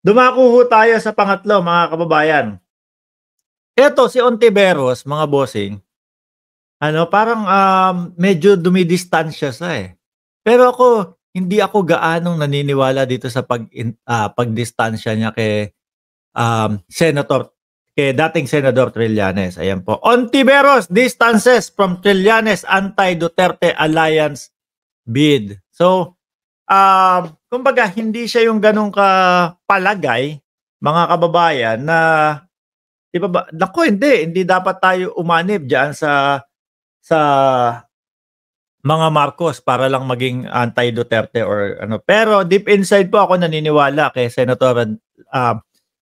Dumako ho tayo sa pangatlo mga kababayan. Eto si Ontiveros mga bossing, parang, medyo dumidistansya siya, eh. Pero hindi ako gaanong naniniwala dito sa pagdistansya niya kay dating Senador Trillanes, ayan po. Ontiveros distances from Trillanes anti-Duterte alliance bid. So, kumbaga hindi siya yung gano'n kapalagay, mga kababayan, na 'di ba naku hindi dapat tayo umanib diyan sa mga Marcos para lang maging anti-Duterte or ano. Pero deep inside po ako naniniwala kay Senator,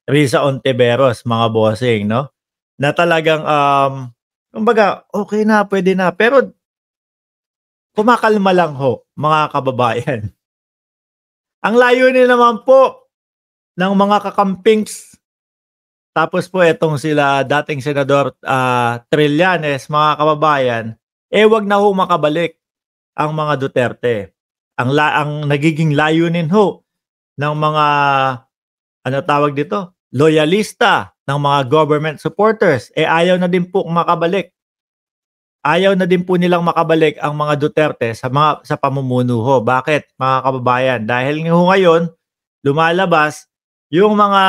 Risa Ontiveros mga bossing 'no, na talagang, kumbaga okey na, puwede na. Pero kumakalma lang ho mga kababayan. Ang layunin naman po ng mga kakampings, tapos po etong sila dating Senador, Trillanes mga kababayan, 'wag na ho makabalik ang mga Duterte. Ang nagiging layunin ho ng mga ano tawag dito, loyalista, ng mga government supporters, ayaw na din po makabalik. Ayaw na din po nilang makabalik ang mga Duterte sa pamumuno ho. Bakit mga kababayan? Dahil nga ho ngayon lumalabas yung mga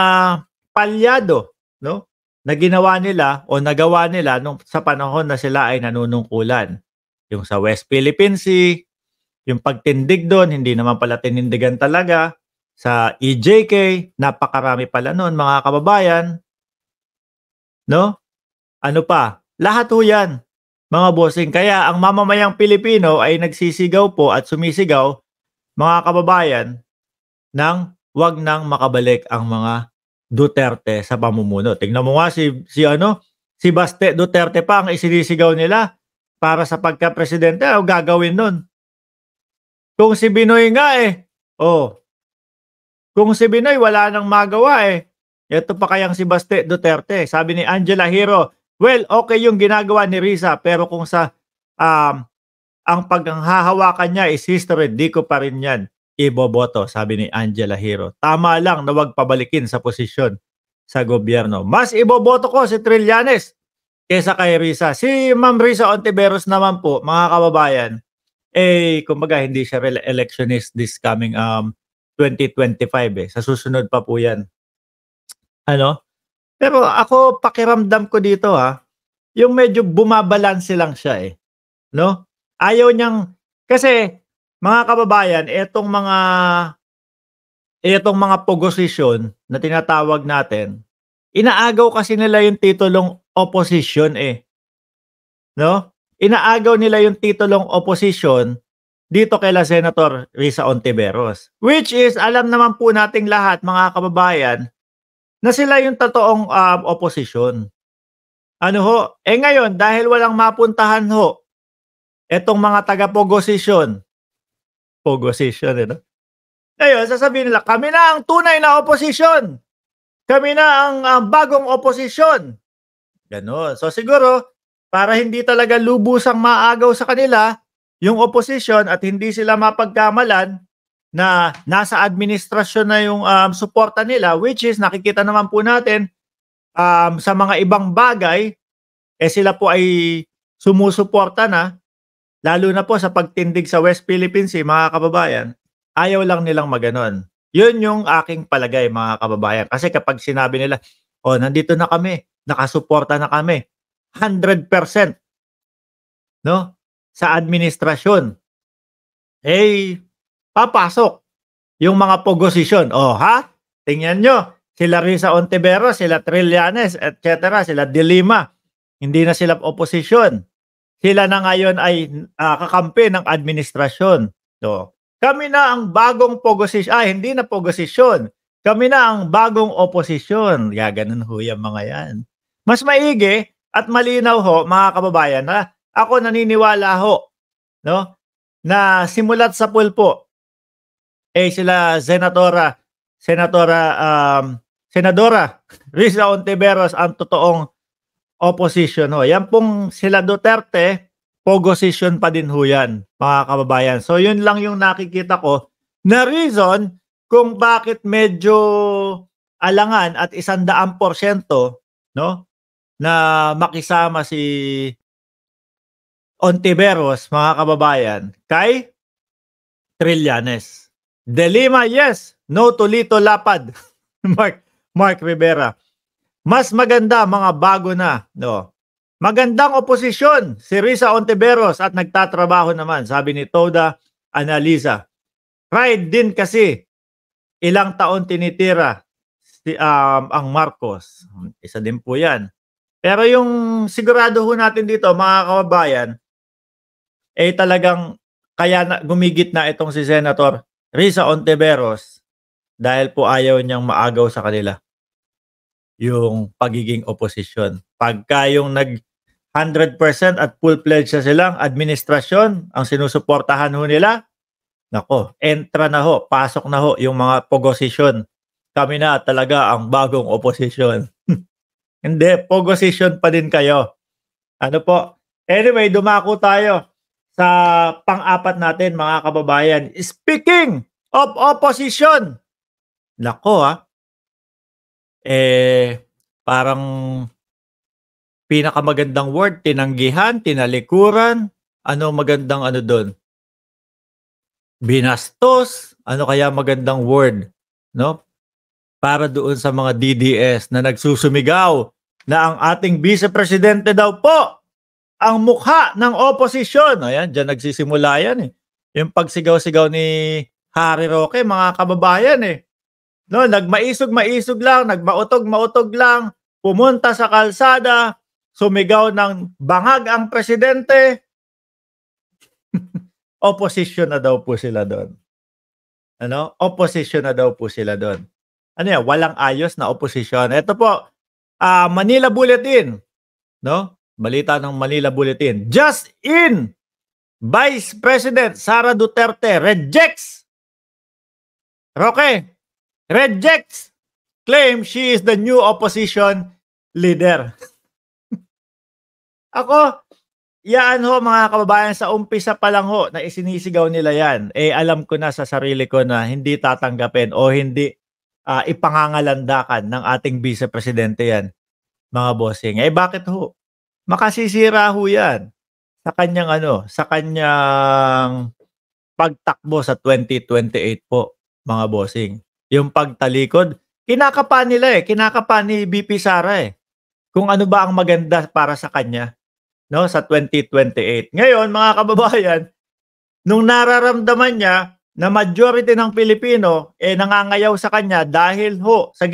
palyado 'no, na ginawa nila o nagawa nila nung sa panahon na sila ay nanunungkulan. Yung sa West Philippine Sea, yung pagtindig dun hindi naman pala tinindigan talaga. Sa EJK, napakarami pala nun mga kababayan, 'no? Ano pa, lahat ho 'yan, mga bossing. Kaya ang mamamayang Pilipino ay nagsisigaw po at sumisigaw, mga kababayan, ng 'wag nang makabalik ang mga Duterte sa pamumuno. Tignan mo nga si Baste Duterte pa ang isinisigaw nila para sa pagkapresidente. Anong gagawin nun? Kung si Binoy nga, kung si Binoy wala nang magawa, eto pa kayang si Baste Duterte. Sabi ni Angela Hiro, "Well, okay yung ginagawa ni Risa pero kung ang paghahawakan niya is history, di ko pa rin yan iboboto," sabi ni Angela Hiro. Tama lang na 'wag pabalikin sa posisyon sa gobyerno. Mas iboboto ko si Trillanes kaysa kay Risa. Si Ma'am Risa Ontiveros naman po, mga kababayan, kumbaga hindi siya electionist this coming 2025, sa susunod pa po 'yan. Ano? Pero ako pakiramdam ko dito, yung medyo bumabalanse lang siya, 'no? Ayaw niyang kasi mga kababayan, etong mga pogosisyon na tinatawag natin, inaagaw kasi nila yung titulong oposisyon, 'no? Inaagaw nila yung titulong oposisyon dito kaila Senator Risa Ontiveros. Which is alam naman po nating lahat mga kababayan na sila yung totoong, oposisyon. Ano ho, ngayon dahil walang mapuntahan ho etong mga taga-pogosisyon, pogosisyon, 'no? Ngayon sasabihin nila, "Kami na ang tunay na oposisyon. Kami na ang, bagong oposisyon." Gano'n. So siguro para hindi talaga lubusang maagaw sa kanila yung oposisyon at hindi sila mapagkamalan na nasa administrasyon na yung, suporta nila, which is nakikita naman po natin, sa mga ibang bagay, sila po ay sumusuporta na, lalo na po sa pagtindig sa West Philippine Sea, mga kababayan. Ayaw lang nilang maganon. Yun yung aking palagay mga kababayan. Kasi kapag sinabi nila, "Oh, nandito na kami, nakasuporta na kami, 100%, 'no, sa administrasyon." Papasok yung mga pogosisyon. "Oh, tingnan niyo, sila Risa Ontiveros, sila Trillanes, et cetera, sila De Lima, hindi na sila oposisyon. Sila na ngayon ay, kakampi ng administrasyon. So, kami na ang bagong hindi na pogosisyon. Kami na ang bagong oposisyon." Gaganon ho yang mga yan. Mas maigi at malinaw ho, mga kababayan, na ako naniniwala ho, 'no, na simulat sa pulpo, sila Senadora Risa Ontiveros ang totoong opposition ho. Yan pong sila Duterte, pogosisyon pa din ho yan, mga kababayan. So yun lang yung nakikita ko na reason kung bakit medyo alangan at 100%, no, na makisama si Ontiveros, mga kababayan, kay Trillanes. De Lima, yes. No to Lito Lapad. Mark Rivera. Mas maganda, mga bago na, no. Magandang oposisyon si Risa Ontiveros at nagtatrabaho naman, sabi ni Toda Analiza. Pride din kasi ilang taon tinitira ang Marcos. Isa din po yan. Pero yung sigurado ho natin dito, mga kababayan, talagang kaya gumigit na itong si Senator Risa Ontiveros dahil po ayaw niyang maagaw sa kanila yung pagiging oposisyon. Pagka yung 100% at full pledge na silang administrasyon ang sinusuportahan ho nila, nako, entra na ho, pasok na ho yung mga pogosisyon. Kami na talaga ang bagong oposisyon. Hindi, pogosisyon pa din kayo. Ano po? Anyway, dumako tayo sa pang-apat natin, mga kababayan. Speaking of opposition, nako parang pinakamagandang word, tinanggihan, tinalikuran, ano magandang ano doon? Binastos, ano kaya magandang word, no? Para doon sa mga DDS na nagsusumigaw na ang ating Vice Presidente daw po ang mukha ng oposisyon. Ayan, dyan nagsisimula yan eh. Yung pagsigaw-sigaw ni Harry Roque, mga kababayan eh. No, nagmaisog-maisog lang, nagmautog-mautog lang, pumunta sa kalsada, sumigaw ng bangag ang presidente. Opposition na daw po sila doon. Ano? Opposition na daw po sila doon. Ano yan? Walang ayos na opposition. Ito po, Manila Bulletin. No? Balita ng Manila Bulletin. Just in, Vice President Sara Duterte rejects claim she is the new opposition leader. Ako, yan ho, mga kababayan, sa umpisa pa lang ho na isinisigaw nila yan, alam ko na sa sarili ko na hindi tatanggapin o hindi ipangangalandakan ng ating Vice Presidente yan, mga bossing. Bakit ho? Makasisira ho yan sa kanyang pagtakbo sa 2028 po, mga bossing. Yung pagtalikod, kinakapa nila kinakapa ni BP Sara kung ano ba ang maganda para sa kanya, no, sa 2028. Ngayon, mga kababayan, nung nararamdaman niya na majority ng Pilipino nangangayaw sa kanya dahil ho sa